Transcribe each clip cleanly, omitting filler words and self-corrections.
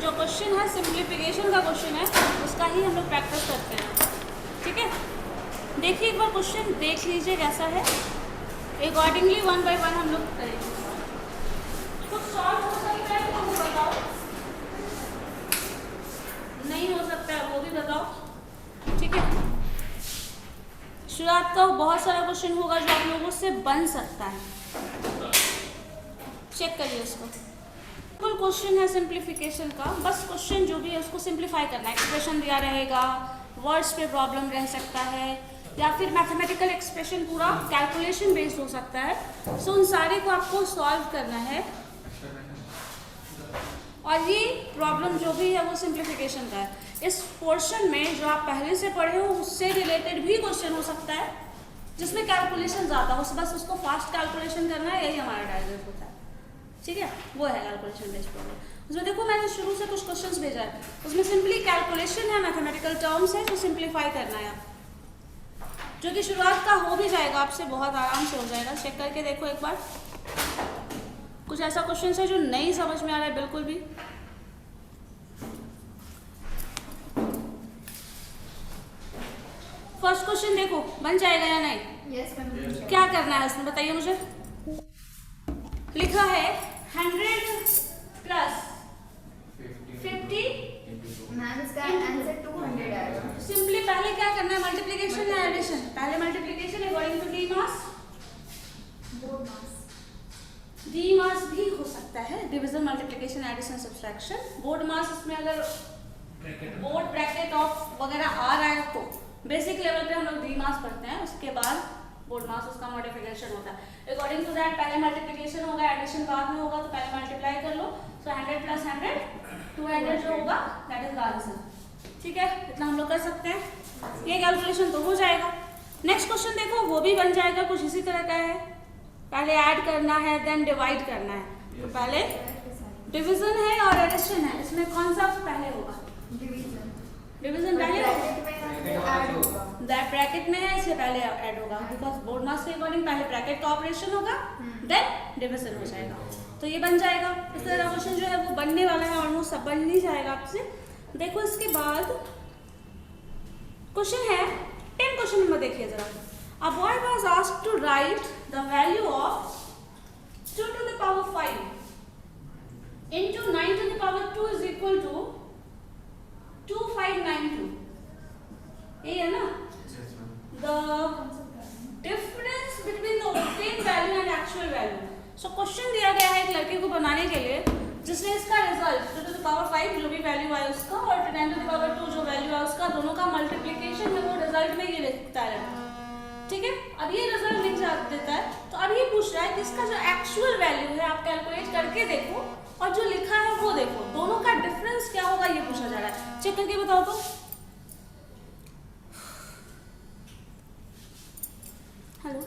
जो क्वेश्चन है सिंप्लीफिकेशन का क्वेश्चन है, उसका ही हम लोग प्रैक्टिस करते हैं। ठीक है, देखिए एक बार क्वेश्चन देख लीजिए कैसा है, अकॉर्डिंगली वन बाय वन हम लोग करेंगे। कुछ सॉल्व हो सकता है तो वो बताओ, नहीं हो सकता है वो भी बताओ। ठीक है, शुरुआत का बहुत सारा क्वेश्चन होगा जो आप लोगों से बन सकता है, चेक करिए उसको। फुल क्वेश्चन है सिंप्लीफिकेशन का, बस क्वेश्चन जो भी है उसको सिंप्लीफाई करना है। एक्सप्रेशन दिया रहेगा, वर्ड्स पे प्रॉब्लम रह सकता है, या फिर मैथमेटिकल एक्सप्रेशन पूरा कैलकुलेशन बेस्ड हो सकता है। सो उन सारे को आपको सॉल्व करना है, और ये प्रॉब्लम जो भी है वो सिंप्लीफिकेशन का है। इस पोर्शन में जो आप पहले से पढ़े हो उससे रिलेटेड भी क्वेश्चन हो सकता है जिसमें कैलकुलेशन ज़्यादा हो, बस उसको फास्ट कैलकुलेशन करना है, यही हमारा टारगेट होता है। ठीक है, वो है कैलकुलेशन बेस्ड प्रॉब्लम। उसमें देखो मैंने शुरू से कुछ क्वेश्चंस भेजा है, उसमें सिंपली कैलकुलेशन है, मैथमेटिकल टर्म्स है जो सिंप्लीफाई करना है, जो कि शुरुआत का हो भी जाएगा आपसे, बहुत आराम से हो जाएगा। चेक करके देखो एक बार, कुछ ऐसा क्वेश्चन है जो नहीं समझ में आ रहा है बिल्कुल भी। फर्स्ट क्वेश्चन देखो, बन जाएगा या नहीं? Yes ma'am. क्या करना है इसमें बताइए मुझे। लिखा है 100 प्लस 50। मैम इसका आंसर 200 आएगा। सिंपली पहले क्या करना है, मल्टीप्लिकेशन या एडिशन? पहले multiplication according to DMAS, BODMAS. DMAS भी हो सकता है, division multiplication addition subtraction. BODMAS इसमें अगर बोर्ड ब्रैकेट ऑफ वगैरह आ रहा है तो बेसिक लेवल पे हम लोग डी मास पढ़ते हैं, उसके बाद बोर्ड मास उसका मॉडिफिकेशन होता है। अकॉर्डिंग टू दैट पहले मल्टीप्लिकेशन होगा, एडिशन बाद में होगा, तो पहले मल्टीप्लाई कर लो। सो 100 प्लस 100 200 जो होगा दैट इज द आंसर। ठीक है, इतना हम लोग कर सकते हैं, ये कैलकुलेशन तो हो जाएगा। नेक्स्ट क्वेश्चन देखो, वो भी बन जाएगा, कुछ इसी तरह का है। पहले ऐड करना है देन डिवाइड करना है, तो पहले डिवीजन है और एडिशन है, इसमें कौन सा पहले होगा? डिवीजन। डिवीजन पहले होगा, ऐड होगा। दैट ब्रैकेट में है इसलिए पहले ऐड होगा, बिकॉज बोर्ड मास के अकॉर्डिंग पहले ब्रैकेट का ऑपरेशन होगा देन डिवीजन हो जाएगा, तो ये बन जाएगा। इस तरह का क्वेश्चन जो है वो बनने वाला है, ऑलमोस्ट सब बन ही जाएगा आपसे। देखो इसके बाद क्वेश्चन है 10 क्वेश्चन नंबर देखिए जरा। A boy was asked to write the value of 2 to the power 5 into 9 to the power 2 is equal to 2592। ये है ना, the difference between the obtained value and actual value। So question दिया गया है एक लड़के को बनाने के लिए जिसने इसका रिजल्ट 2 to the power 5 जो भी वैल्यू आया उसका और 10 to the power 2 जो वैल्यू आया उसका, दोनों का मल्टीप्लिकेशन है, वो रिजल्ट में ये लिखता है। ठीक है, अब ये रिजल्ट लिख देता है, तो अब ये पूछ रहा है कि इसका जो एक्चुअल वैल्यू है आप कैलकुलेट करके देखो और जो लिखा है वो देखो, दोनों का डिफरेंस क्या होगा ये पूछा जा रहा है। चेक करके बताओ तो। हेलो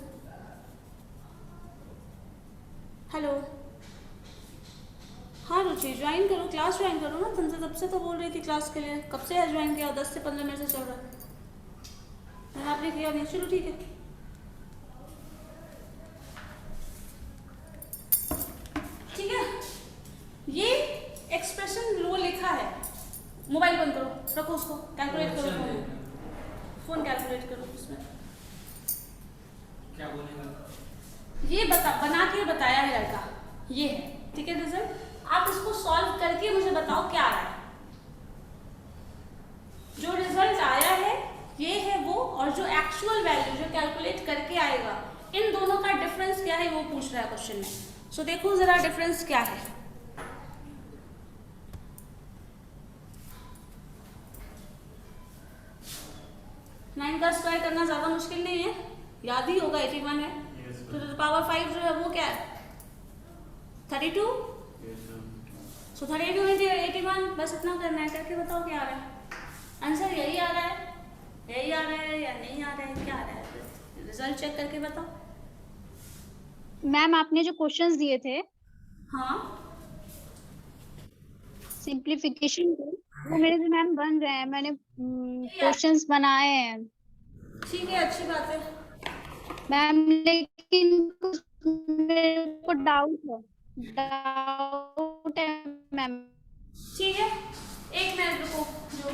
हेलो, हाँ रुचि ज्वाइन करो, क्लास ज्वाइन करो ना, तुमसे तब से तो बोल रही थी क्लास के लिए, कब से ज्वाइन किया? 10 से 15 मिनट से चल रहा है, मैंने आपने किया नहीं। चलो ठीक है, ठीक है। ये एक्सप्रेशन वो लिखा है, मोबाइल बंद करो, रखो उसको, कैलकुलेट करो, फोन कैलकुलेट करो उसमें। क्या बोलेगा? ये बना के बताया है लड़का, ये है। ठीक है रिजल्ट, आप इसको सॉल्व करके मुझे बताओ क्या आ रहा है। जो रिजल्ट आया है ये है वो, और जो एक्चुअल वैल्यू जो कैलकुलेट करके आएगा, इन दोनों का डिफरेंस क्या है वो पूछ रहा है क्वेश्चन में। सो देखो जरा डिफरेंस क्या है। नाइन का स्क्वायर करना ज्यादा मुश्किल नहीं है, याद ही होगा, 81 है। तो पावर 5 जो है वो क्या है? 32। सो 32 इंटू 81, बस इतना करना है, करके बताओ क्या आ रहा है। आंसर यही आ रहा है, यही आ रहा है या नहीं आ रहा है, क्या आ रहा है? रिजल्ट चेक करके बताओ। मैम आपने जो क्वेश्चंस दिए थे हाँ सिंप्लीफिकेशन के, वो मेरे से मैम बन रहे हैं, मैंने क्वेश्चंस बनाए हैं ठीक है, अच्छी बात है। मैम, लेकिन कुछ मेरे को डाउट है मैम ठीक है, एक मिनट रुको, जो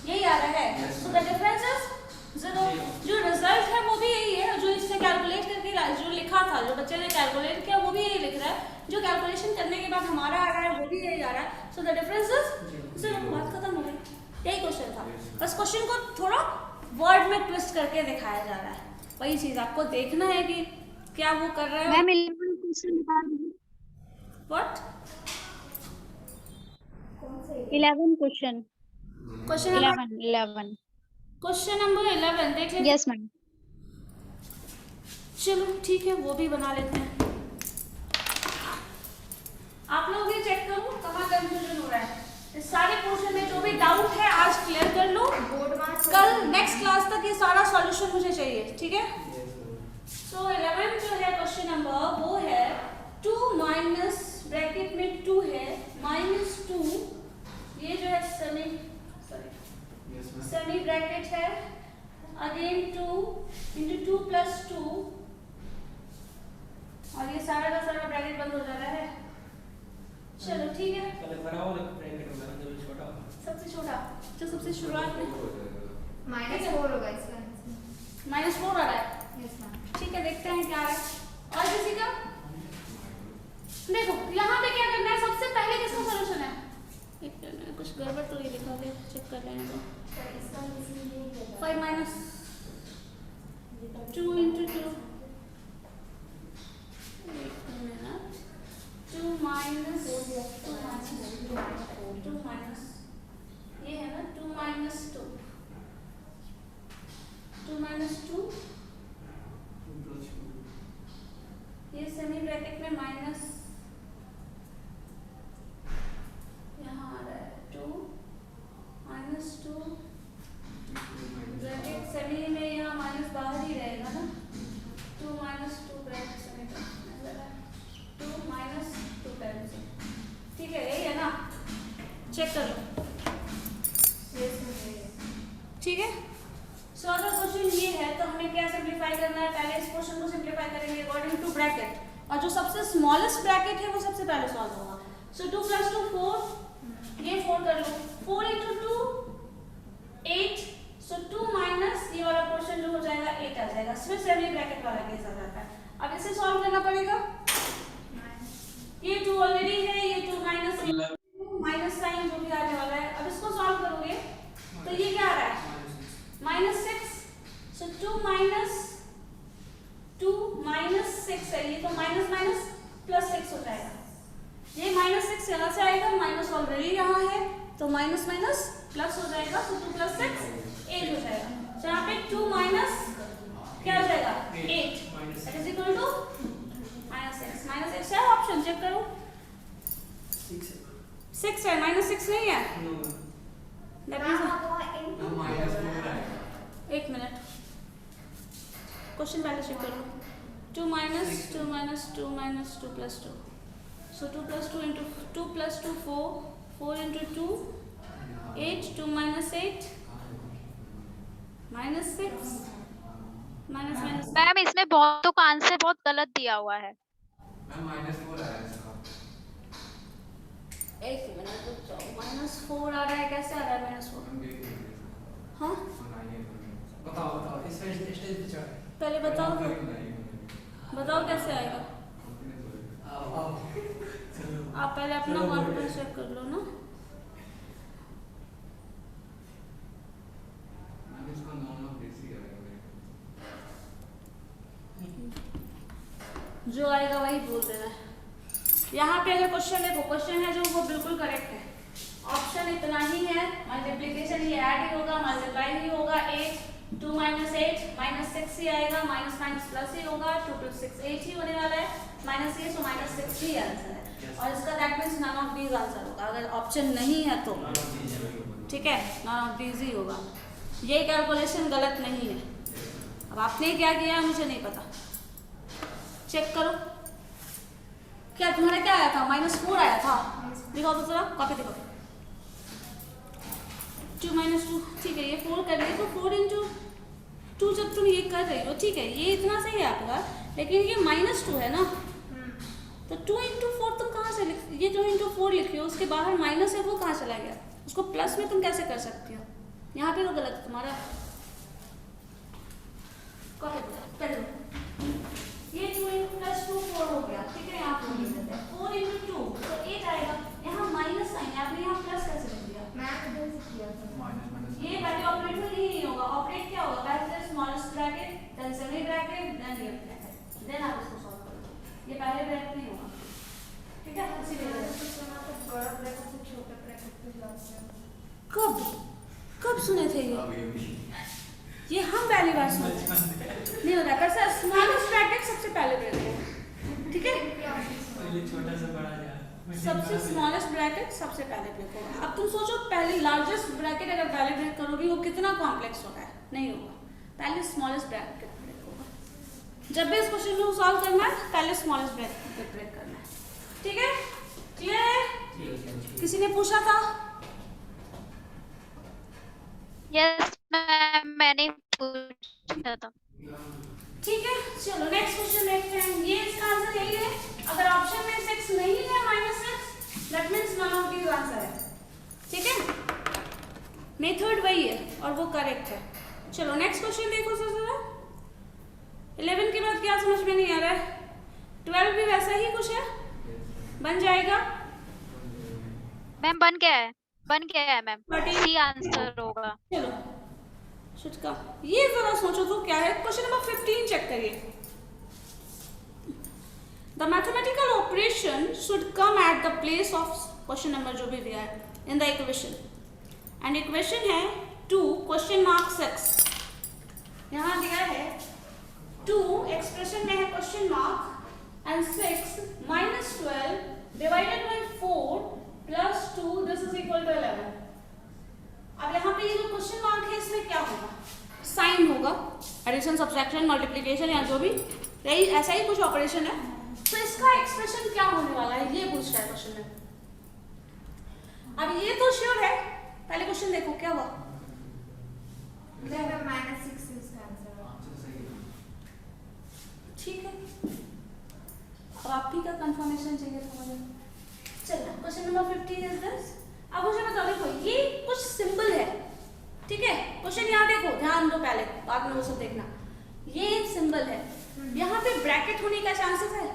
यही आ रहा है। So the difference is 0। जो रिजल्ट है वो भी यही है, जो इसने कैलकुलेट करके जो लिखा था, जो बच्चे ने कैलकुलेट किया वो भी यही लिख रहा है, जो कैलकुलेशन करने के बाद हमारा आ रहा है वो भी यही आ रहा है। So the difference is 0। बात खत्म हो गई, यही क्वेश्चन था। बस क्वेश्चन को थोड़ा वर्ड में ट्विस्ट करके दिखाया जा रहा है, वही चीज आपको देखना है कि क्या वो कर रहा है। मैम 11 क्वेश्चन बता दीजिए। व्हाट? कौन से 11 question. Question number 11 question number 11 देख लेते हैं। Yes ma'am. चलो ठीक है, वो भी बना लेते हैं। आप लोग ये चेक करो कहाँ कंफ्यूजन हो रहा है। इस सारे पोर्शन में जो भी डाउट है आज क्लियर कर लो, बोर्ड मार्क्स कल नेक्स्ट क्लास तक ये सारा सॉल्यूशन मुझे चाहिए, ठीक है। सो 11 जो है क्वेश्चन नंबर वो है 2 माइनस ब्रैकेट में 2 है -2, ये जो है सेमी ब्रैकेट है, अगेन 2 इंटू 2 प्लस 2, और ये सारा का सारा ब्रैकेट बंद हो जा रहा है। चलो ठीक है, सबसे छोटा जो सबसे शुरुआत में -4 होगा इसका आंसर। -4 आ रहा है। Yes ma'am. ठीक है, देखते हैं क्या आ रहा है। और किसी का देखो यहाँ पे क्या करना है, सबसे पहले किसका सॉल्यूशन है, कुछ गड़बड़ तो ये लिखा है, चेक कर लेंगे। तो इसका इसीलिए 5 माइनस 2 इंटू 2, 2 माइनस ये है ना 2 माइनस 2, 2 माइनस 2, ये सेमी ब्रैकेट में माइनस यहाँ आ रहा है 2 माइनस 2, ब्रैकेट सेमी में यहाँ माइनस बाहर ही रहेगा ना, 2 माइनस 2 ब्रैकेट सेमी का 2 माइनस 2 टाइम्स, ठीक है, यही है ना, चेक कर लो, ठीक है। सो अगर क्वेश्चन ये है तो हमें क्या सिंप्लीफाई करना है, पहले इस क्वेश्चन को सिंप्लीफाई करेंगे अकॉर्डिंग टू ब्रैकेट, और जो सबसे स्मॉलेस्ट ब्रैकेट है वो सबसे पहले सॉल्व होगा। सो 2 प्लस 2 4, ये 4 कर लो, 4 इंटू 2 8, सो 2 माइनस ये वाला पोर्शन जो हो जाएगा 8 आ जाएगा, फिर सेमी ब्रैकेट वाला केस आ जाता है। अब इसे सॉल्व करना पड़ेगा, ये 2 ऑलरेडी है, ये 2 माइनस साइन जो भी आने वाला है, अब इसको सॉल्व करोगे तो ये क्या आ रहा है -6, सो 2 माइनस 6 है, ये तो माइनस माइनस प्लस 6 हो जाएगा, ये -6 यहाँ से आएगा, माइनस ऑलरेडी यहाँ है तो माइनस माइनस प्लस हो जाएगा, तो 2 प्लस 6 8 हो जाएगा। तो यहाँ पे 2 माइनस क्या हो जाएगा 8, दैट इज इक्वल टू -6 है, ऑप्शन चेक करो 6 है, -6 नहीं है, दैट इज एक मिनट, क्वेश्चन पहले चेक करो, 2 माइनस 2 माइनस 2 माइनस 2 प्लस 2, सो 2 plus 2 into 2 plus 2 4, 4 into 2 8, 2 minus 8 -6 minus ma'am इसमें बहुतों का आंसर बहुत गलत दिया हुआ है। एक मिनट रुक जाओ, -4 आ रहा है, कैसे आ रहा है -4? हाँ बताओ इस स्टेज पे चढ़ पहले बताओ कैसे आएगा, आप पहले अपना कॉन्फिडेंस चेक कर लो ना। जो आएगा वही बोल देना है। यहाँ पे अगर क्वेश्चन देखो, क्वेश्चन है जो वो बिल्कुल करेक्ट है, ऑप्शन इतना ही है, मल्टीप्लिकेशन ये ऐड ही होगा, मल्टीप्लाई ही होगा, 8 2 माइनस 8 -6 ही आएगा, माइनस माइनस प्लस ही होगा, 2 प्लस 6 8 ही होने वाला है, -8 सो -6 ही आंसर है, और इसका that means none of these answer होगा, अगर ऑप्शन नहीं है तो, ठीक है, नन ऑफ दीज ही होगा, ये कैलकुलेशन गलत नहीं है। अब आपने क्या किया मुझे नहीं पता, चेक करो, क्या तुम्हारा क्या आया था, -4 आया था, दिखाओ तो जरा कॉपी दिखाओ, 2 - 2, ठीक है, ये 4 कर लिए, तो 4 इंटू 2 जब तुम ये कर रही हो, ठीक है, ये इतना सही है आपका, लेकिन ये -2 है ना, तो 2 इंटू 4 तुम कहाँ से ये जो इंटू 4 लिखी हो उसके बाहर माइनस है वो कहाँ चला गया, उसको प्लस में तुम कैसे कर सकती हो, यहाँ पे तो गलत है तुम्हारा। कर दो ये 2 इंटू प्लस 2 4 हो गया, ठीक है। यहाँ पर लिख देते हैं 4 इंटू 2 तो 8 आएगा, यहाँ माइनस साइन है, आपने यहाँ प्लस कैसे लिख दिया, मैंने इधर से किया था। ये पहले ऑपरेट में ही नहीं होगा, ऑपरेट क्या होगा, पहले smallest bracket then semi bracket then ये ब्रैकेट, देन आप इसको सॉल्व करोगे, ये पहले ब्रैकेट नहीं होगा, ठीक है। उसी मैंने वजह तो सुना था बड़ा ब्रैकेट से छोटा ब्रैकेट पे जाते हैं। कब कब सुने थे ये हम पहली बार सुने नहीं होता कैसा, स्मॉलेस्ट ब्रैकेट सबसे पहले ब्रैकेट है, ठीक है। छोटा सा बड़ा जाए सबसे स्मॉलेस्ट ब्रैकेट सबसे पहले ब्रेक होगा। अब तुम सोचो पहले लार्जेस्ट ब्रैकेट अगर पहले ब्रेक करोगी वो कितना कॉम्प्लेक्स होगा, नहीं होगा, पहले स्मॉलेस्ट ब्रैकेट ब्रेक होगा। जब भी इस क्वेश्चन को सॉल्व करना है पहले स्मॉलेस्ट ब्रैकेट ब्रेक करना है, ठीक है। क्लियर है? किसी ने पूछा था? यस मैम, मैंने पूछा था। ठीक है, चलो नेक्स्ट क्वेश्चन देखते हैं। ये इसका आंसर यही है, अगर ऑप्शन में 6 नहीं है -6 that means none of these answer है, ठीक है। मेथड वही है और वो करेक्ट है। चलो नेक्स्ट क्वेश्चन देखो जरा। 11 के बाद क्या समझ में नहीं आ रहा है, 12 भी वैसा ही कुछ है, बन जाएगा मैम बन गया है मैम, 13 सी आंसर होगा। चलो छुटका, ये जरा सोचो तो क्या है। क्वेश्चन नंबर 15 चेक करिए। The mathematical operation should come at the place of question number जो भी दिया है in the equation, and equation है 2 (6). यहाँ दिया है 2, एक्सप्रेशन में है question mark and 6 -12 divided by 4 plus 2 this is equal to 11। अब यहाँ पे ये जो क्वेश्चन मार्क है इसमें क्या होगा, साइन होगा, एडिशन सब्ट्रैक्शन मल्टीप्लिकेशन या जो भी यही ऐसा ही कुछ ऑपरेशन है। तो इसका एक्सप्रेशन क्या होने वाला है ये पूछ रहा है क्वेश्चन में। अब ये तो श्योर है, पहले क्वेश्चन देखो क्या हुआ। -6 इसका आंसर है। ठीक है, अब आप ही का कंफर्मेशन चाहिए था मुझे। चलो क्वेश्चन नंबर 15 इज दिस। अब मुझे बताओ, देखो ये कुछ सिंबल है, ठीक है। क्वेश्चन यहाँ देखो, ध्यान दो पहले, बाद में वो सब देखना। ये एक सिंबल है, यहाँ पे ब्रैकेट होने का चांसेस है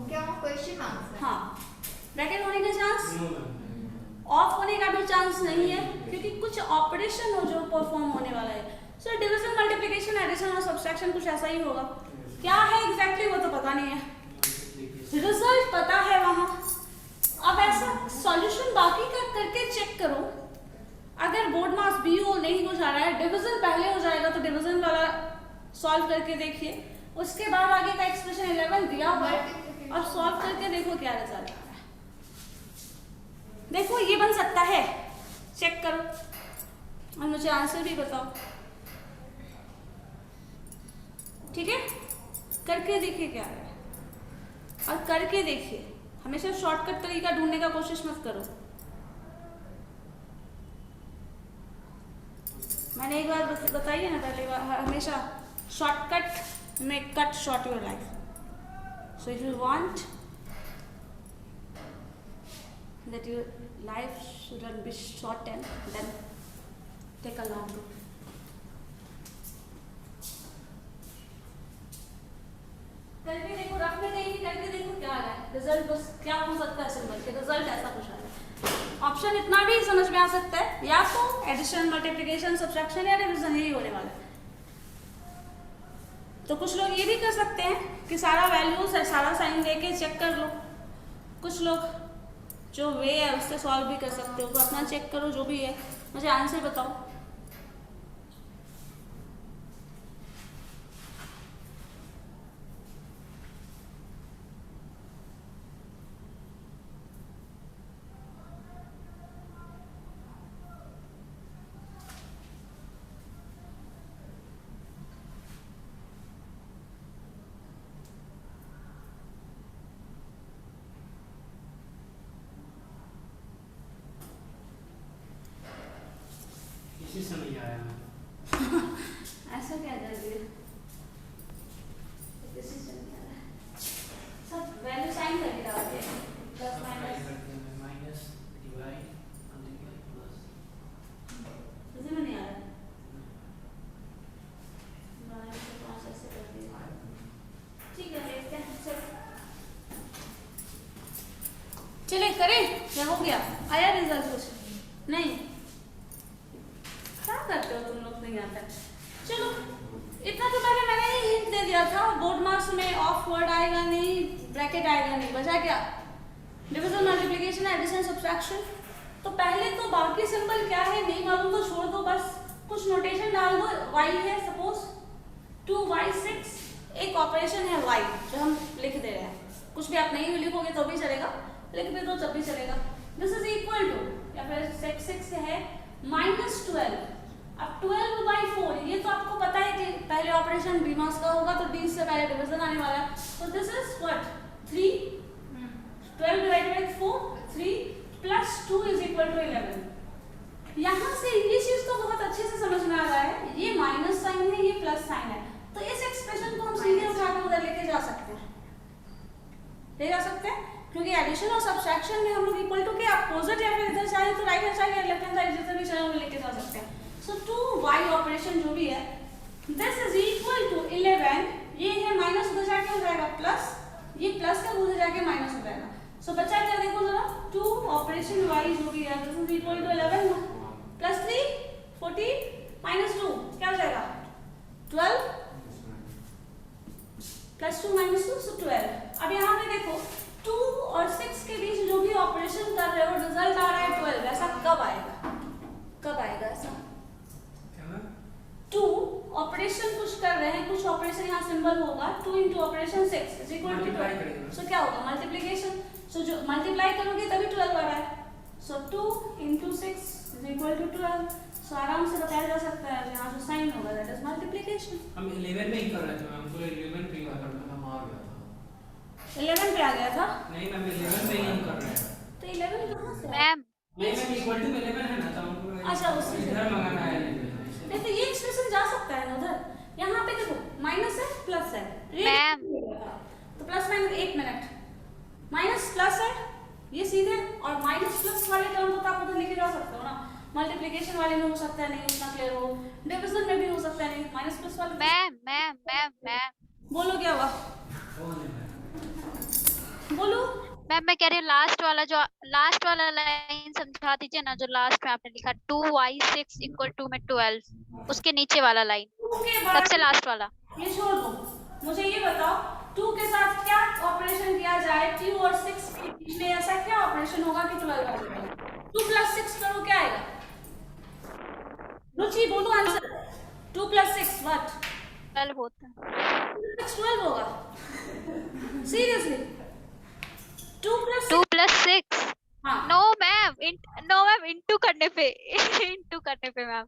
क्या वो क्वेश्चन मार्क्स है? हाँ, ब्रैकेट होने का चांस, ऑफ होने का भी चांस नहीं है, क्योंकि कुछ ऑपरेशन हो जो परफॉर्म होने वाला है। सो डिवीजन मल्टीप्लिकेशन एडिशन और सब्ट्रैक्शन कुछ ऐसा ही होगा। क्या है एग्जैक्टली वो तो पता नहीं है, रिजल्ट पता है वहां। अब ऐसा सॉल्यूशन बाकी का करके चेक करो, अगर बोर्ड मास बी हो नहीं हो जा रहा है, डिवीजन पहले हो जाएगा तो डिवीजन वाला सॉल्व करके देखिए, उसके बाद आगे का एक्सप्रेशन 11 दिया हुआ है और सॉल्व करके देखो क्या रिजल्ट आ रहा है। देखो ये बन सकता है, चेक करो और मुझे आंसर भी बताओ, ठीक है। करके देखिए क्या है, और करके देखिए, हमेशा शॉर्टकट तरीका ढूंढने का कोशिश मत करो। मैंने एक बार बताई है ना पहले बार, हमेशा शॉर्टकट में cut short your life. So if you want that your life shouldn't be shortened, then take a long route. करके देखो, रफ में कहीं भी करके देखो क्या आ रहा है रिजल्ट, बस क्या हो सकता है सिंबल के रिजल्ट ऐसा कुछ आ रहा है। ऑप्शन इतना भी समझ में आ सकता है, या तो एडिशन मल्टीप्लिकेशन सब्ट्रैक्शन या डिवीजन यही होने वाला है। तो कुछ लोग ये भी कर सकते हैं कि सारा वैल्यूज है, सारा साइन लेके चेक कर लो। कुछ लोग जो वे है उससे सॉल्व भी कर सकते हो, तो अपना चेक करो जो भी है, मुझे आंसर बताओ। इसी समय आया मैं। ऐसा क्या कर दिया, सब वैल्यू साइन करके डाल दिया, प्लस माइनस आया रिजल्ट कुछ नहीं? क्या करते हो तुम लोग, नहीं आता? चलो इतना तो पहले मैंने ही हिंट दे दिया था, बोर्ड मार्क्स में ऑफ वर्ड आएगा नहीं, ब्रैकेट आएगा नहीं, बचा क्या? Division, multiplication, addition, subtraction. तो पहले तो बाकी सिंबल क्या है नहीं मालूम तो छोड़ दो, बस कुछ नोटेशन डाल दो। y है सपोज 2y6, एक ऑपरेशन है y जो हम लिख दे रहे हैं, कुछ भी आप नहीं भी लिखोगे तो भी चलेगा, लिख भी दो तब भी चलेगा। दिस इज इक्वल टू, या फिर 6 है -12। अब 12/4, ये तो आपको पता है कि पहले ऑपरेशन डी मास का होगा तो डी से पहले डिवीजन आने वाला है। तो this is what 3, 12 divided by 4, 3 plus 2 is equal to 11। यहाँ से ये चीज तो बहुत अच्छे से समझ में आ रहा है, ये माइनस साइन है, ये प्लस साइन है, तो इस एक्सप्रेशन को हम सीधे उठाकर उधर लेके जा सकते हैं, ले जा सकते हैं, क्योंकि एडिशन और सब्ट्रैक्शन में हम लोग इक्वल टू के अपोजिट या फिर इधर चाहे तो राइट हैंड साइड या लेफ्ट हैंड साइड जिधर भी चाहे वो लेके जा सकते हैं। सो 2y ऑपरेशन जो भी है, दिस इज इक्वल टू 11, ये है माइनस उधर जाके हो जाएगा प्लस, ये प्लस का उधर जाके माइनस हो जाएगा। सो बच्चा क्या देखो जरा, 2 ऑपरेशन y जो भी है, this is equal to 11 plus 3 14 minus 2 क्या हो जाएगा 12 प्लस 2 माइनस 2 सो 12। अब यहाँ पे देखो 2 और 6 के बीच जो भी ऑपरेशन कर रहे हो रिजल्ट आ रहा है 12, ऐसा कब आएगा? कब आएगा ऐसा? 2 ऑपरेशन कुछ कर रहे हैं, कुछ ऑपरेशन यहाँ सिंबल होगा, 2 into operation 6 is equal to 12। So क्या होगा मल्टीप्लिकेशन, सो जो मल्टीप्लाई करोगे तभी 12 आ रहा है। सो 2 इंटू 6 इज इक्वल टू 12। सो आराम से बताया जा सकता है यहाँ जो साइन होगा दैट इज मल्टीप्लिकेशन। हम 11 में ही कर रहे थे मैम, तो 11 पे ही कर रहे थे, हम आ गया था 11 पे आ गया था? नहीं मैम 11 पे ही हम कर रहे हैं। तो 11 कहाँ से? मैम नहीं मैम इक्वल टू 11 है ना, तो हमको अच्छा, उससे इधर मंगाना है 11। नहीं तो ये एक्सप्रेशन जा सकता है ना उधर, यहाँ पे देखो माइनस है प्लस है, मैम तो plus minus 1 minute, minus plus है ये सीधे, और माइनस प्लस वाले टर्म तो आप उधर लेके जा सकते हो ना, मल्टीप्लिकेशन वाले में हो सकता है नहीं उतना क्लियर हो, डिवीजन में भी हो सकता है नहीं, माइनस प्लस वाले। मैम बोलो क्या हुआ, बोलो। मैम मैं कह रही हूँ लास्ट वाला लाइन समझा दीजिए ना, जो लास्ट में आपने लिखा 2y6 इक्वल टू में 12, उसके नीचे वाला लाइन, सबसे लास्ट वाला। ये छोड़ दो, मुझे ये बताओ 2 के साथ क्या ऑपरेशन किया जाए, 2 और 6 के बीच में ऐसा क्या ऑपरेशन होगा कि 12 आ जाएगा? 2 प्लस 6 करो क्या आएगा? रुचि बोलो आंसर। 2 plus 6 what? 12 होता है। 12 होगा सीरियसली? 2 प्लस 6 हाँ नो मैम इंटू करने पे मैम,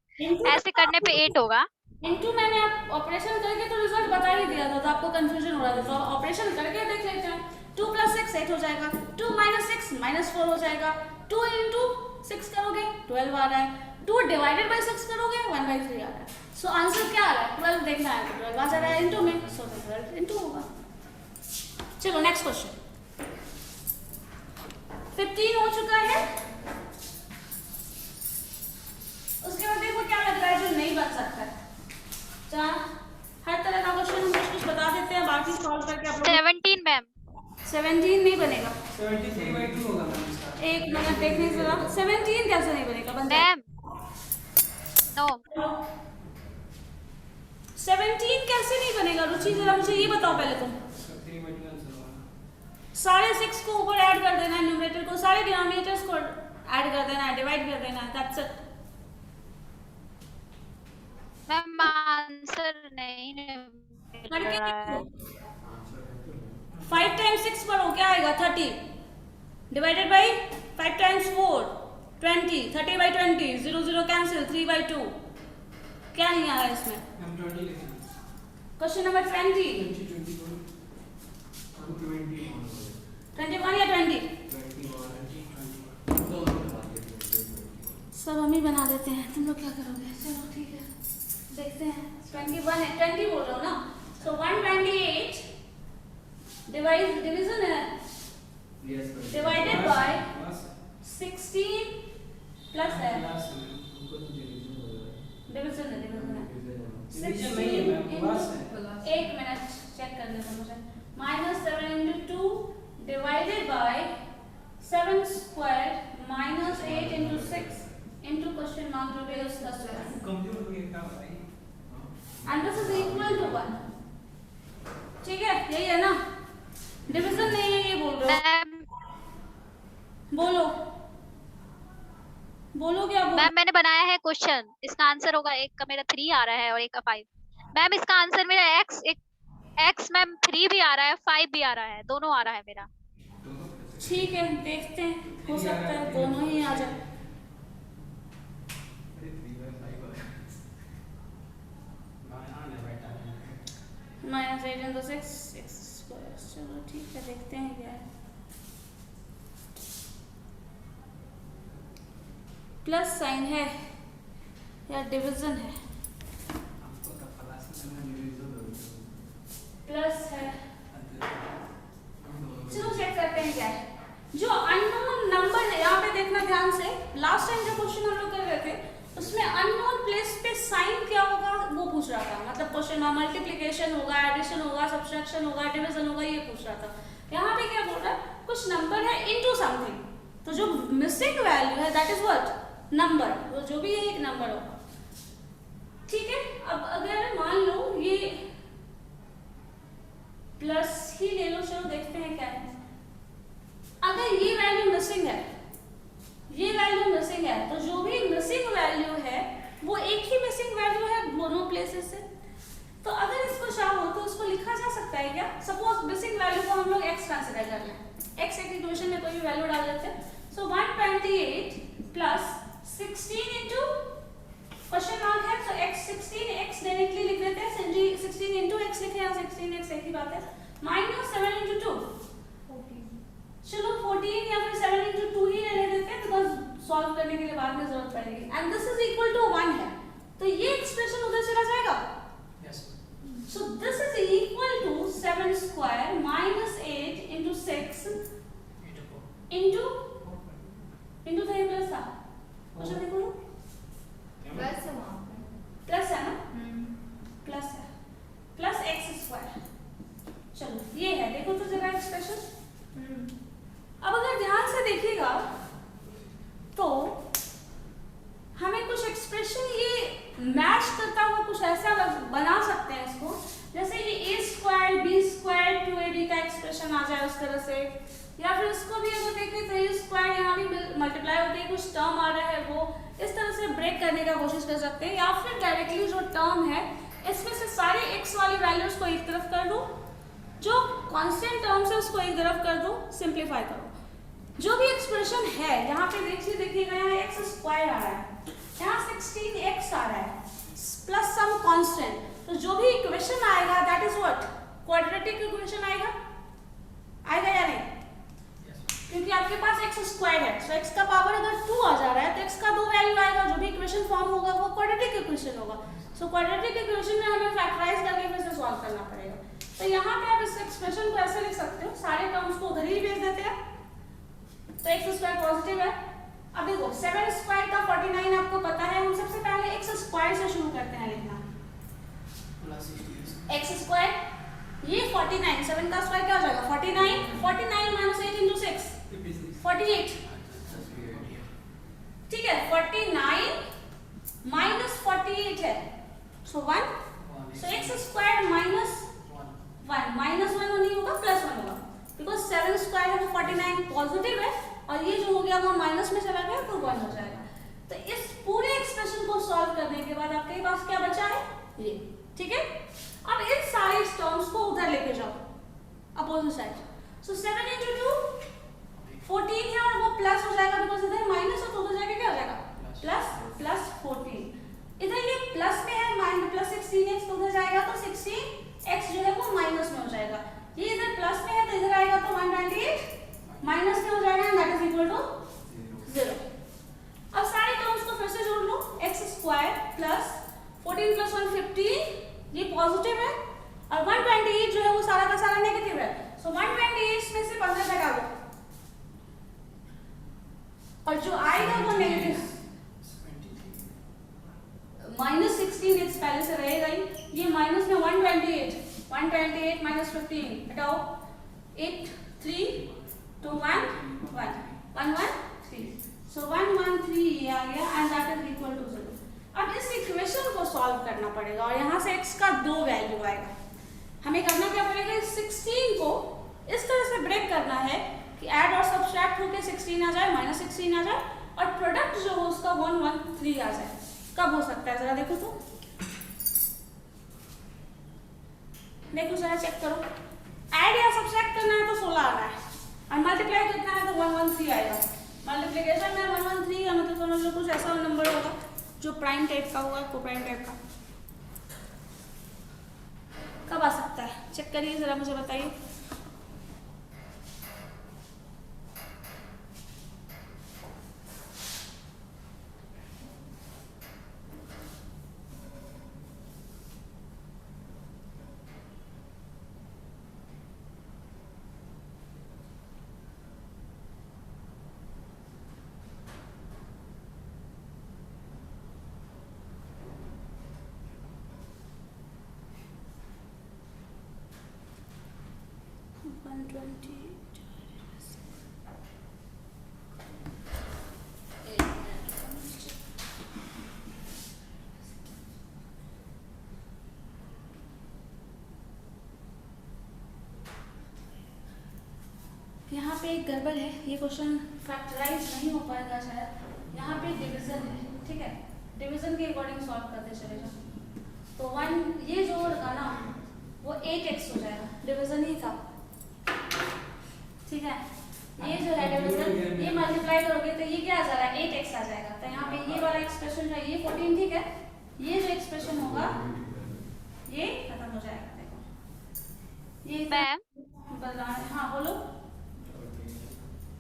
ऐसे करने पे 8 होगा। इनटू मैंने आप ऑपरेशन करके तो रिजल्ट बता ही दिया था, तो आपको कंफ्यूजन हो रहा था, तो ऑपरेशन करके देख लेते हैं। 2 प्लस 6 8 हो जाएगा, 2 माइनस 6 -4 हो जाएगा, 2 इंटू 6 करोगे 12 आ रहा है, 2 डिवाइडेड बाय 6 करोगे 1/3 आ रहा है। सो आंसर क्या आ रहा है? 12 देखना है तो 12 आ जा रहा है इंटू में, सो 12 इंटू होगा। चलो नेक्स्ट क्वेश्चन 15 हो चुका है। उसके बाद देखो क्या लग रहा है जो नहीं बन सकता है। हर तरह का क्वेश्चन हम कुछ बता देते हैं, बाकी सॉल्व करके आप 17 मैम 17 नहीं बनेगा। 73/2 होगा मैम इसका। एक मिनट देखने जरा, 17 कैसे नहीं बनेगा? बन मैम नो 17 कैसे नहीं बनेगा? रुचि जरा मुझे ये बताओ पहले तुम। 73/2 आंसर होगा। सारे 6 को ऊपर ऐड कर देना है, न्यूमरेटर को, सारे डिनोमिनेटर्स को ऐड कर देना है, डिवाइड कर देना है, दैट्स इट। मैम आंसर नहीं मिल करके रहा है। 5 टाइम्स 6 पढ़ो क्या आएगा? 30 डिवाइडेड बाय 5 टाइम्स 4 20, 30/20, 0 0 कैंसिल, 3/2 क्या नहीं आ रहा है इसमें? हम 20 लिखेंगे। क्वेश्चन नंबर 20 21 या 20 सब हम ही बना देते हैं, तुम लोग क्या करोगे? चलो ठीक है देखते हैं। 21 है, 20 बोल रहा हूँ ना, सो 128 डिवीजन है डिवाइडेड बाय 16 प्लस है, डिवीजन है डिवीजन नहीं है मैम, प्लस है। एक मिनट चेक करने दो मुझे। -7 × 2 divided by 7 square and this is equal to 1। ठीक है, यही है ना, डिवीजन नहीं है ये बोल रहे मैम हो। बोलो बोलो क्या बोल। मैम मैंने बनाया है क्वेश्चन, इसका आंसर होगा, एक का मेरा 3 आ रहा है और एक का 5। मैम इसका आंसर मेरा x मैम 3 भी आ रहा है, 5 भी आ रहा है, दोनों आ रहा है मेरा। ठीक है, देखते हैं, हो सकता है दोनों ही आ जाए। -8 into 6 x square। चलो ठीक है, देखते हैं क्या है। प्लस साइन है या डिवीजन है? प्लस है। चलो चेक करते हैं क्या है। जो अननोन नंबर है, यहाँ पे देखना ध्यान से, लास्ट टाइम जो क्वेश्चन हम लोग कर रहे थे उसमें अननोन प्लेस पे साइन क्या होगा वो पूछ रहा था। मतलब क्वेश्चन मल्टीप्लिकेशन होगा, एडिशन होगा, सब्ट्रैक्शन होगा, डिवीजन होगा, ये पूछ रहा था। यहाँ पे क्या बोल रहा है, कुछ नंबर है इनटू समथिंग, तो जो मिसिंग वैल्यू है दैट इज व्हाट, नंबर, तो जो भी है एक नंबर होगा। ठीक है, अब अगर मान लो ये प्लस ही ले लो, चलो देखते हैं क्या है। अगर ये वैल्यू मिसिंग है, ये वैल्यू मिसिंग है, तो जो भी मिसिंग वैल्यू है वो एक ही मिसिंग वैल्यू है दोनों प्लेसेस से। तो अगर इसको चाहो तो उसको लिखा जा सकता है क्या? सपोज मिसिंग वैल्यू को हम लोग x कंसीडर कर लें, x एक इक्वेशन में कोई भी वैल्यू डाल देते हैं। सो 128 प्लस 16 इंटू क्वेश्चन मार्क है, तो x 16 x डायरेक्टली लिख देते हैं, 16 इंटू x लिखे या 16 x एक ही बात है, माइनस 7 इंटू 2, चलो 14 या फिर 7 इंटू 2 ही रहने देते हैं, बिकॉज सॉल्व करने के लिए बाद में जरूरत पड़ेगी। And this is equal to 1 है, तो ये एक्सप्रेशन उधर चला जाएगा। So this is equal to 7 square minus 8 into 6 into 3 plus था। अच्छा देखो लो, प्लस है वहाँ पे। प्लस है ना, प्लस है, प्लस x स्क्वायर। चलो ये है, देखो तो जरा एक्सप्रेशन। अब अगर ध्यान से देखिएगा तो हमें कुछ एक्सप्रेशन ये मैच करता हुआ कुछ ऐसा बना सकते हैं इसको, जैसे ये a square b square 2ab का एक्सप्रेशन आ जाए उस तरह से, या फिर इसको भी अगर देखें तो a स्क्वायर यहाँ भी मल्टीप्लाई होते हैं, कुछ टर्म आ रहा है वो इस तरह से ब्रेक करने का कोशिश कर सकते हैं, या फिर डायरेक्टली जो टर्म है इसमें से सारे x वाली वैल्यूज को एक तरफ कर दो, जो कांस्टेंट टर्म्स है उसको एक तरफ कर दो, सिंप्लीफाई करो। जो भी एक्सप्रेशन है यहाँ पे देखिएगा, यहाँ x स्क्वायर आ रहा है, यहाँ 16x आ रहा है प्लस सम कांस्टेंट, तो जो भी इक्वेशन आएगा that is what, quadratic equation आएगा या नहीं? क्योंकि आपके पास x स्क्वायर है, तो x का पावर अगर 2 आ जा रहा है तो x का 2 वैल्यू आएगा, जो भी इक्वेशन फॉर्म होगा वो क्वाड्रेटिक इक्वेशन होगा। सो क्वाड्रेटिक इक्वेशन में हमें फैक्टराइज करके फिर से सॉल्व करना पड़ेगा। तो यहाँ पे आप इस एक्सप्रेशन को ऐसे लिख सकते हो, सारे टर्म्स को उधर ही भेज देते हैं, तो x स्क्वायर पॉजिटिव है। अब देखो 7 स्क्वायर का 49 आपको पता है, हम सबसे पहले x स्क्वायर से शुरू करते हैं लिखना। x स्क्वायर ये 49, 7 का स्क्वायर क्या हो जाएगा 49, 49 माइनस 8 इंटू 6 48, ठीक है, 49 माइनस 48 है, सो 1, सो x स्क्वायर माइनस 1, माइनस 1 नहीं होगा प्लस 1 होगा, बिकॉज 7 स्क्वायर है तो 49 पॉजिटिव है, और ये जो हो गया वो माइनस में चला गया तो 1 हो जाएगा। तो इस पूरे एक्सप्रेशन को सॉल्व करने के बाद आपके पास क्या बचा है, ये, ठीक है। अब इन सारे टर्म्स को उधर लेके जाओ अपोजिट साइड, सो 7 into 2 14 है और वो प्लस हो जाएगा, बिकॉज इधर माइनस है तो उधर जाके क्या हो जाएगा प्लस 14, इधर ये प्लस में है माइनस प्लस 16x तो उधर जाएगा तो 16x जो है वो माइनस में हो जाएगा, ये इधर प्लस में है तो इधर आएगा तो 128 माइनस में हो जाएगा, and that is equal to 0। अब सारे टर्म्स को फिर से जोड़ लो, x स्क्वायर प्लस 14 प्लस 1 15, ये पॉजिटिव है, और 128 जो है वो सारा का सारा नेगेटिव है, सो 128 में से 15 घटा दो, और जो आएगा वो नेगेटिव माइनस 16x पहले से रहेगा ही, ये माइनस में 128 माइनस 15 हटाओ, 8 3 2 1 1 1 1 3, सो 1 1 3 ये आ गया, and that is equal to 0। अब इस इक्वेशन को सॉल्व करना पड़ेगा और यहाँ से x का 2 वैल्यू आएगा। हमें करना क्या पड़ेगा, इस 16 को इस तरह से ब्रेक करना है कि ऐड और सब्सट्रैक्ट होके 16 आ जाए, -16 आ जाए और प्रोडक्ट जो हो उसका 113 आ जाए। कब हो सकता है जरा देखो तो, देखो जरा चेक करो। ऐड या सब्सट्रैक्ट करना है तो 16 आना है और मल्टीप्लाई करना है तो 113 आएगा। मल्टीप्लिकेशन में 113 का मतलब समझ लो कुछ ऐसा नंबर होगा जो प्राइम टाइप का होगा, को प्राइम टाइप का। कब आ सकता है चेक करिए जरा, मुझे बताइए। यहाँ पे एक गड़बड़ है, ये क्वेश्चन फैक्टराइज नहीं हो पाएगा शायद। यहाँ पे डिवीजन है, ठीक है, डिवीजन के अकॉर्डिंग सॉल्व करते चले जाओ। तो 1 ये जो होगा ना वो 8x हो जाएगा, डिवीजन ही था, ठीक है। ये जो है डिवीजन, ये मल्टीप्लाई करोगे तो ये क्या आ जा रहा है, 8x आ जाएगा। तो यहाँ पे ये वाला एक्सप्रेशन जो है ये 14, ठीक है, ये जो एक्सप्रेशन होगा ये खत्म हो जाएगा। देखो ये मैम बता, हाँ बोलो।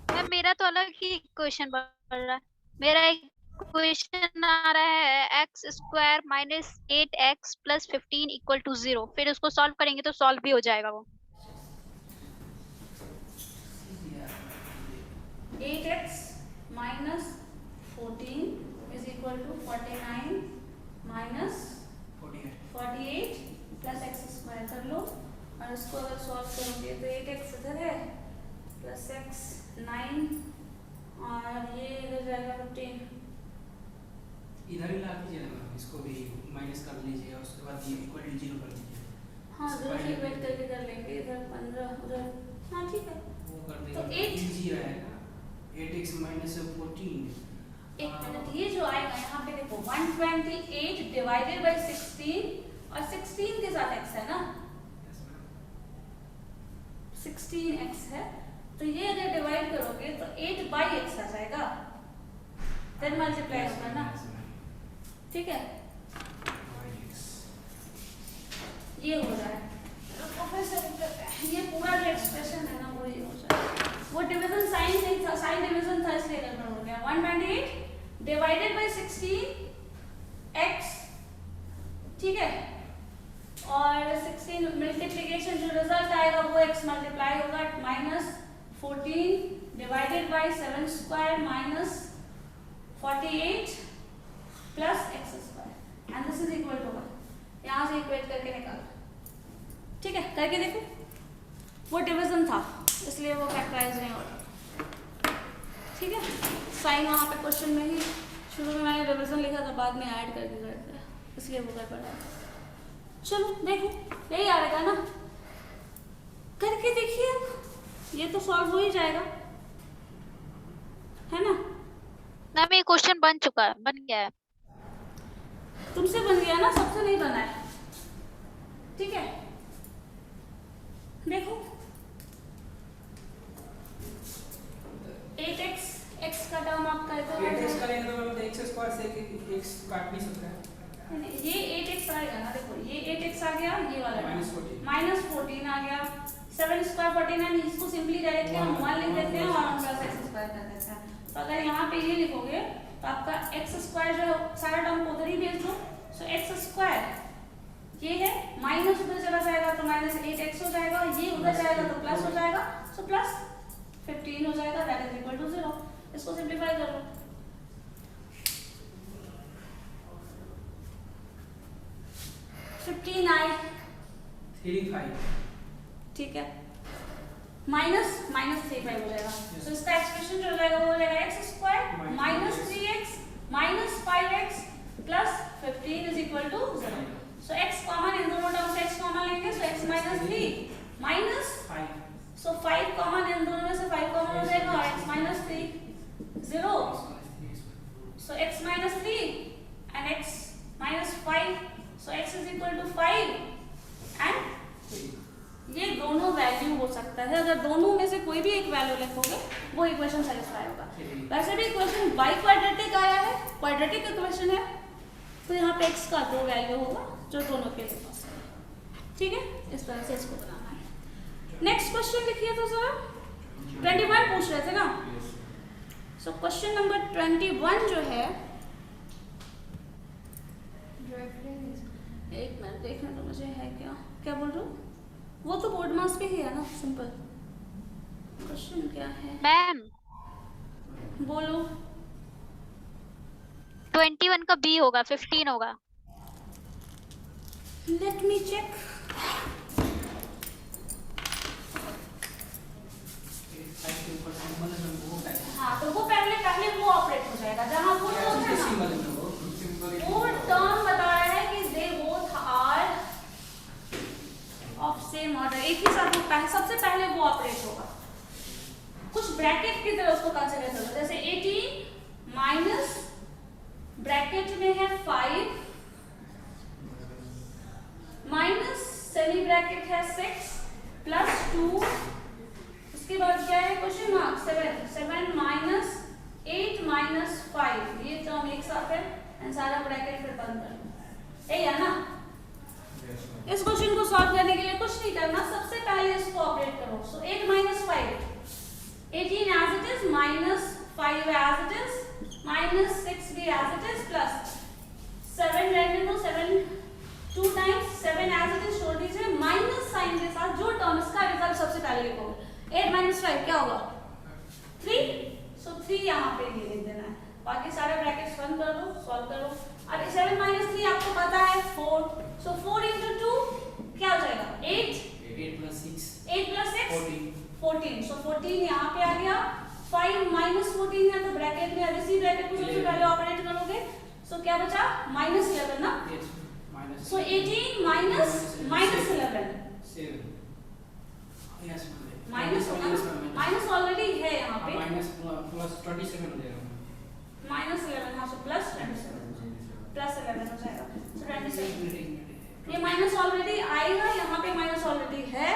मैम मेरा तो अलग ही क्वेश्चन बढ़ रहा है। मेरा एक क्वेश्चन आ रहा है x square minus 8x plus 15 equal to 0। फिर उसको सॉल्व करेंगे तो सॉल्व भी हो जाएगा वो। 8x minus 14 is equal to 49 minus 48 plus x square कर लो और इसको अगर सॉल्व करोगे तो 8x इधर है प्लस x 9 और ये इधर जाएगा 15। इधर ही ला दीजिए ना, इसको भी माइनस कर लीजिए और उसके बाद ये इक्वल टू 0 कर दीजिए। हाँ जरूर से वेट करके कर लेंगे, इधर 15 उधर, हाँ ठीक है। वो कर देंगे तो 8 इजी रहेगा, 8x माइनस 14। एक मिनट, ये जो आएगा यहाँ पे देखो 128 डिवाइडेड बाय 16 और 16 के साथ x है ना, 16x है, तो ये अगर डिवाइड करोगे तो 8 बाई x आ जाएगा, फिर मल्टीप्लाई होगा ना, ठीक है। ये हो रहा है ये पूरा जो एक्सप्रेशन है ना वो ये हो जाएगा। वो डिवीजन साइन नहीं था, साइन डिवीजन था इसलिए गड़बड़ हो गया। 128 डिवाइडेड बाय 16x, ठीक है, और 16 मल्टीप्लिकेशन जो रिजल्ट आएगा वो x मल्टीप्लाई होगा minus 14 divided by 7 square minus 48 plus x square and this is equal to 1। यहाँ से इक्वेट करके निकालो, ठीक है, करके देखो। वो डिवीजन था इसलिए वो फैक्टराइज नहीं हो रहा, ठीक है। साइन वहाँ पे क्वेश्चन में ही शुरू में मैंने डिवीजन लिखा था, बाद में ऐड करके करते हैं, इसलिए वो गड़बड़ है। चलो देखो यही आएगा ना, करके देखिए, अब ये तो सॉल्व हो ही जाएगा, है ना। मैम ये क्वेश्चन बन चुका है, बन गया है। तुमसे बन गया ना, सबसे नहीं बना है, ठीक है। देखो 8x x का टर्म आपका इधर 8x करेंगे तो मतलब x स्क्वायर से x काट नहीं सकता है। ये 8x आएगा ना, देखो ये 8x आ गया, ये वाला -14 -14 आ गया, 7 स्क्वायर 49, इसको सिंपली डायरेक्टली हम 1 लिख देते हैं और हम प्लस x स्क्वायर कर देते हैं। तो अगर यहाँ पे ये लिखोगे तो आपका x स्क्वायर जो सारा टर्म को उधर ही भेज दो, सो x स्क्वायर ये है, माइनस उधर चला जाएगा तो माइनस 8x हो जाएगा, ये उधर जाएगा तो प्लस हो जाएगा, सो प्लस 15 हो जाएगा, दैट इज इक्वल टू 0। इसको सिंपलीफाई कर लो, 15 आए 35, ठीक है, माइनस 35 हो जाएगा। तो इसका एक्सप्रेशन जो हो जाएगा वो हो जाएगा x square minus 3x minus 5x plus minus 3 minus 5 सो 5 कॉमन, इन दोनों में से 5 कॉमन हो जाएगा और x minus 3 0, so x minus 3 and x minus 5, so x is equal to 5 and ये दोनों वैल्यू हो सकता है, अगर दोनों में से कोई भी एक वैल्यू लिखोगे वो इक्वेशन सेटिस्फाई होगा। वैसे भी इक्वेशन बाई क्वाड्रेटिक आया है, क्वाड्रेटिक इक्वेशन है, तो यहाँ पे x का 2 वैल्यू होगा जो दोनों के लिए पॉसिबल है। ठीक है, इस तरह से इसको बनाना है। नेक्स्ट क्वेश्चन लिखिए तो सर 21 पूछ रहे थे ना, सो क्वेश्चन नंबर 21 जो है, एक मिनट देखने तो मुझे है क्या बोल रहा हूँ, वो तो बोर्ड मास पे ही है ना, सिंपल। क्वेश्चन क्या है मैम? बोलो। 21 का बी होगा, 15 होगा। Let me check. हाँ तो वो पहले वो ऑपरेट हो जाएगा जहाँ वो टर्म है ना, वो टर्म बता रहा है कि they both are of same order, एक ही साथ सबसे पहले वो ऑपरेट होगा। कुछ ब्रैकेट की तरह उसको कंसीडर करो, जैसे 18 माइनस ब्रैकेट में है 5 माइनस सेमी ब्रैकेट है 6 प्लस 2, उसके बाद क्या है क्वेश्चन मार्क 7 माइनस 8 माइनस 5, ये टर्म एक साथ है एंड सारा ब्रैकेट फिर बंद कर दो, यही है ना। इस क्वेश्चन को सॉल्व करने के लिए कुछ नहीं करना, सबसे पहले इसको ऑपरेट करो। So 8 minus 5 18 as it is minus 5 as it is minus 6 भी एज इट इज प्लस 7 रहने दो, 7 2 टाइम्स 7 एज इट इज छोड़ दीजिए, माइनस साइन के साथ जो टर्म इसका रिजल्ट सबसे पहले लिखोगे। 8 माइनस 5 क्या होगा 3, सो 3 यहाँ पे नहीं लिख देना है, बाकी सारे ब्रैकेट्स बंद कर दो, सॉल्व करो। अब 7 माइनस 3 आपको पता है 4, सो 4 into 2 क्या हो जाएगा 8 plus 6 14, सो 14 यहाँ पे आ गया। 5 माइनस 14 है तो ब्रैकेट में इसी ब्रैकेट को सबसे पहले ऑपरेट करोगे, सो क्या बचा माइनस 11 ना, सो 18 माइनस 11 माइनस होगा, माइनस ऑलरेडी है यहाँ पे, माइनस प्लस 27 हो जाएगा, माइनस 11 हाँ, सो प्लस 27 प्लस 11 हो जाएगा, सो 27 ये माइनस ऑलरेडी आएगा, यहाँ पे माइनस ऑलरेडी है,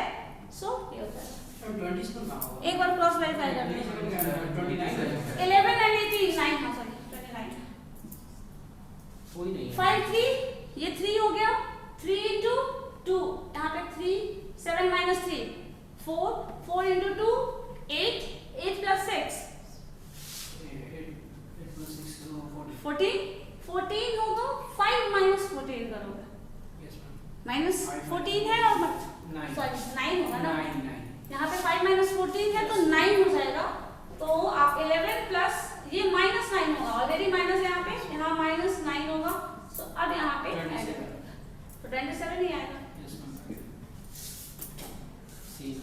सो ये हो जाएगा। एक बार क्रॉस वेरीफाई कर लीजिए। 11 and 18 9 हाँ सॉरी 29 5 3 ये 3 हो गया, 3 into 2 यहाँ पे 3 7 minus 3 4 into 2 8 plus 6 14 होगा, 5 minus 14 करोगे, माइनस 14 है और सॉरी 9 होगा ना, यहाँ पे 5 minus 14 है तो 9 हो जाएगा, तो आप 11 प्लस ये माइनस 9 होगा, ऑलरेडी माइनस यहाँ पे, यहाँ माइनस 9 होगा, तो अब यहाँ पे तो 27 ही आएगा।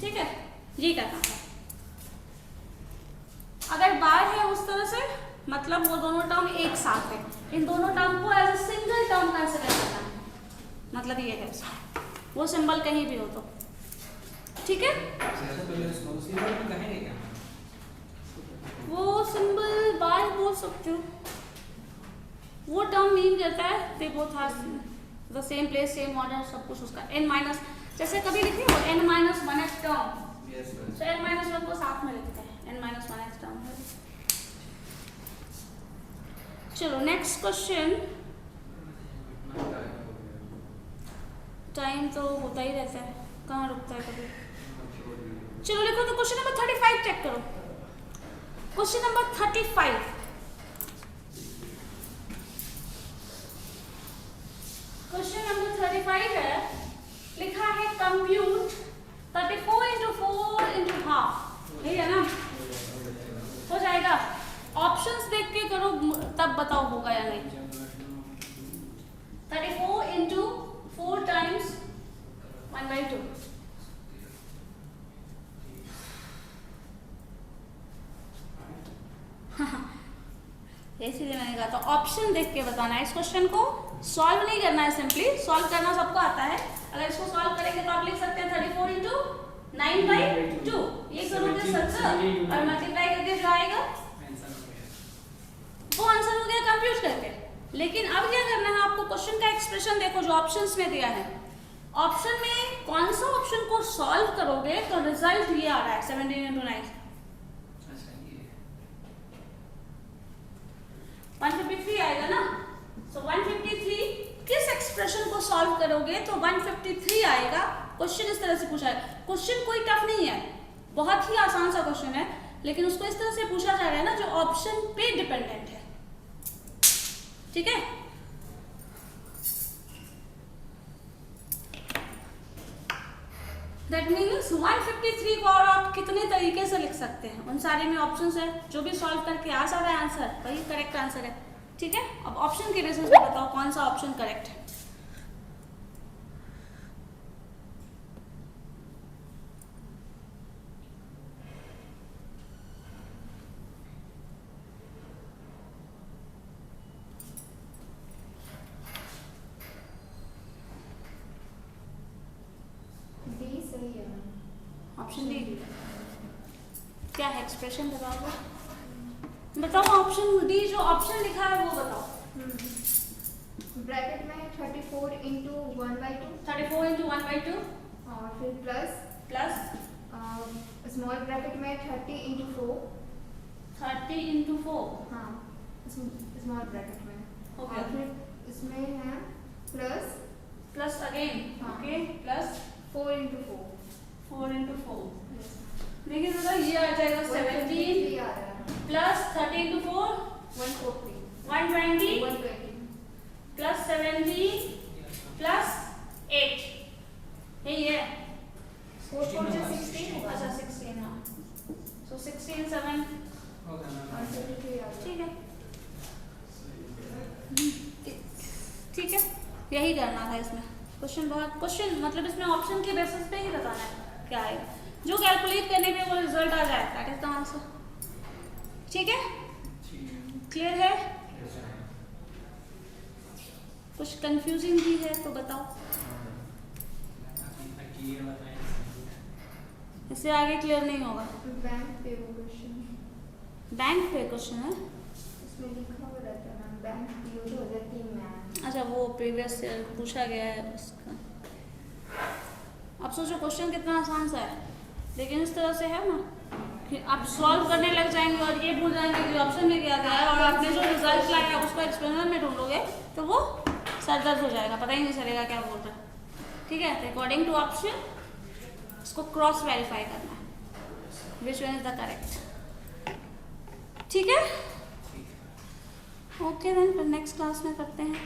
ठीक है, ये करना है। अगर बार है उस तरह से मतलब वो दोनों टर्म एक साथ है, इन दोनों टर्म को as a single term consider करना है, मतलब ये है वो सिंबल कहीं भी हो तो ठीक है। वो सिंबल बार बोल सकते हो, वो टर्म मीन करता है they both are the same place same order सब कुछ उसका n माइनस, जैसे कभी लिखते हो n माइनस 1x टर्म, तो n माइनस 1 को साथ में लिखते हैं n माइनस 1x टर्म। चलो नेक्स्ट क्वेश्चन, टाइम तो होता ही रहता है, कहाँ रुकता है कभी। चलो लिखो तो क्वेश्चन नंबर 35 चेक करो, क्वेश्चन नंबर 35 क्वेश्चन नंबर 35 है, लिखा है कंप्यूट 34 into 4 into half, यही है ना, हो जाएगा। ऑप्शंस देख के करो तब बताओ होगा या नहीं। 34 into 4 times 1/2, इसीलिए मैंने कहा था ऑप्शन देख के बताना है, इस क्वेश्चन को सॉल्व नहीं करना है, सिंपली सॉल्व करना सबको आता है, अगर इसको सॉल्व करेंगे तो आप लिख सकते हैं 34 इंटू 9/2, ये करोगे 70 और मल्टीप्लाई करके जो आएगा वो आंसर हो गया कंप्यूट करके। लेकिन अब क्या करना है आपको, क्वेश्चन का एक्सप्रेशन देखो जो ऑप्शंस में दिया है, ऑप्शन में कौन सा ऑप्शन को सॉल्व करोगे तो रिजल्ट ये आ रहा है 17 इंटू 9, 153 आएगा ना। सो 153 किस एक्सप्रेशन को सॉल्व करोगे तो 153 आएगा। क्वेश्चन इस तरह से पूछा है, क्वेश्चन कोई टफ नहीं है, बहुत ही आसान सा क्वेश्चन है, लेकिन उसको इस तरह से पूछा जा रहा है ना जो ऑप्शन पे डिपेंडेंट है, ठीक है। दैट मीन्स 153 को और आप कितने तरीके से लिख सकते हैं, उन सारे में ऑप्शंस है, जो भी सॉल्व करके आ जा रहा है आंसर वही करेक्ट आंसर है, ठीक है। अब ऑप्शन के बेसिस पे बताओ कौन सा ऑप्शन करेक्ट है। डी सही है। ऑप्शन डी क्या है, एक्सप्रेशन बताओ, बताओ ऑप्शन डी जो ऑप्शन लिखा है वो बताओ। ब्रैकेट में 34 इंटू 1/2 34 इंटू 1/2 और फिर प्लस स्मॉल ब्रैकेट में 30 इंटू 4, 30 इंटू 4, हाँ स्मॉल ब्रैकेट में, Okay. और फिर इसमें है प्लस प्लस अगेन, हाँ। ओके, प्लस 4 इंटू 4, 4 इंटू 4, देखिए दादा ये आ जाएगा 17 आ रहा है, प्लस 30 इंटू 4 140, 120 120, प्लस 70 प्लस 8, यही है। 4 4 से 16 होगा। अच्छा 16, हाँ, सो 16 7, और 33 आ गया। ठीक है, ठीक है, यही करना था इसमें। क्वेश्चन बहुत, क्वेश्चन मतलब इसमें ऑप्शन के बेसिस पे ही बताना है क्या आएगा, जो कैलकुलेट करने पे वो रिजल्ट आ जाए, दैट इज द आंसर, ठीक है। क्लियर है, कुछ कंफ्यूजिंग भी है तो बताओ, इससे आगे क्लियर नहीं होगा। बैंक पे वो क्वेश्चन बैंक पे क्वेश्चन है, इसमें लिखा हुआ रहता है मैम, बैंक पीओ 2003 में आया। अच्छा वो प्रीवियस से पूछा गया है उसका। अब सोचो क्वेश्चन कितना आसान सा है, लेकिन इस तरह से है ना कि आप सॉल्व करने लग जाएंगे और ये भूल जाएंगे कि ऑप्शन में क्या गया है, और आपने जो रिजल्ट लाया है उसको एक्सप्लेनर में ढूंढोगे तो वो सर दर्द हो जाएगा, पता ही नहीं चलेगा क्या बोल रहा है, ठीक है। अकॉर्डिंग टू ऑप्शन इसको क्रॉस वेरीफाई करना है, which one is the correct, ठीक है। ओके देन फिर नेक्स्ट क्लास में करते हैं,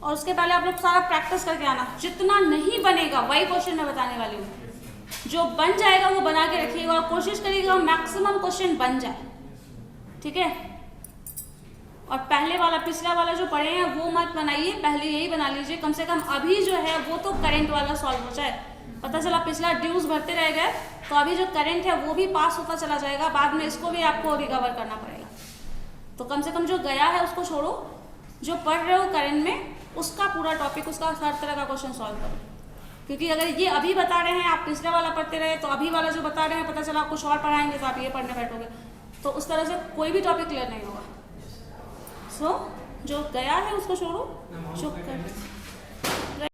और उसके पहले आप लोग सारा प्रैक्टिस करके आना, जितना नहीं बनेगा वही क्वेश्चन मैं बताने वाली हूँ, जो बन जाएगा वो बना के रखिएगा और कोशिश करिएगा मैक्सिमम क्वेश्चन बन जाए, ठीक है। और पहले वाला पिछला वाला जो पढ़े हैं वो मत बनाइए, पहले यही बना लीजिए, कम से कम अभी जो है वो तो करंट वाला सॉल्व हो जाए। पता चला पिछला ड्यूज भरते रह गए तो अभी जो करंट है वो भी पास होता चला जाएगा, बाद में इसको भी आपको रिकवर करना पड़ेगा। तो कम से कम जो गया है उसको छोड़ो, जो पढ़ रहे हो करंट में उसका पूरा टॉपिक, उसका हर तरह का क्वेश्चन सॉल्व करो, क्योंकि अगर ये अभी बता रहे हैं आप पिछले वाला पढ़ते रहे तो अभी वाला जो बता रहे हैं पता चला आप कुछ और पढ़ाएंगे तो आप ये पढ़ने बैठोगे, तो उस तरह से कोई भी टॉपिक क्लियर नहीं होगा। सो जो गया है उसको छोड़ो, जो कर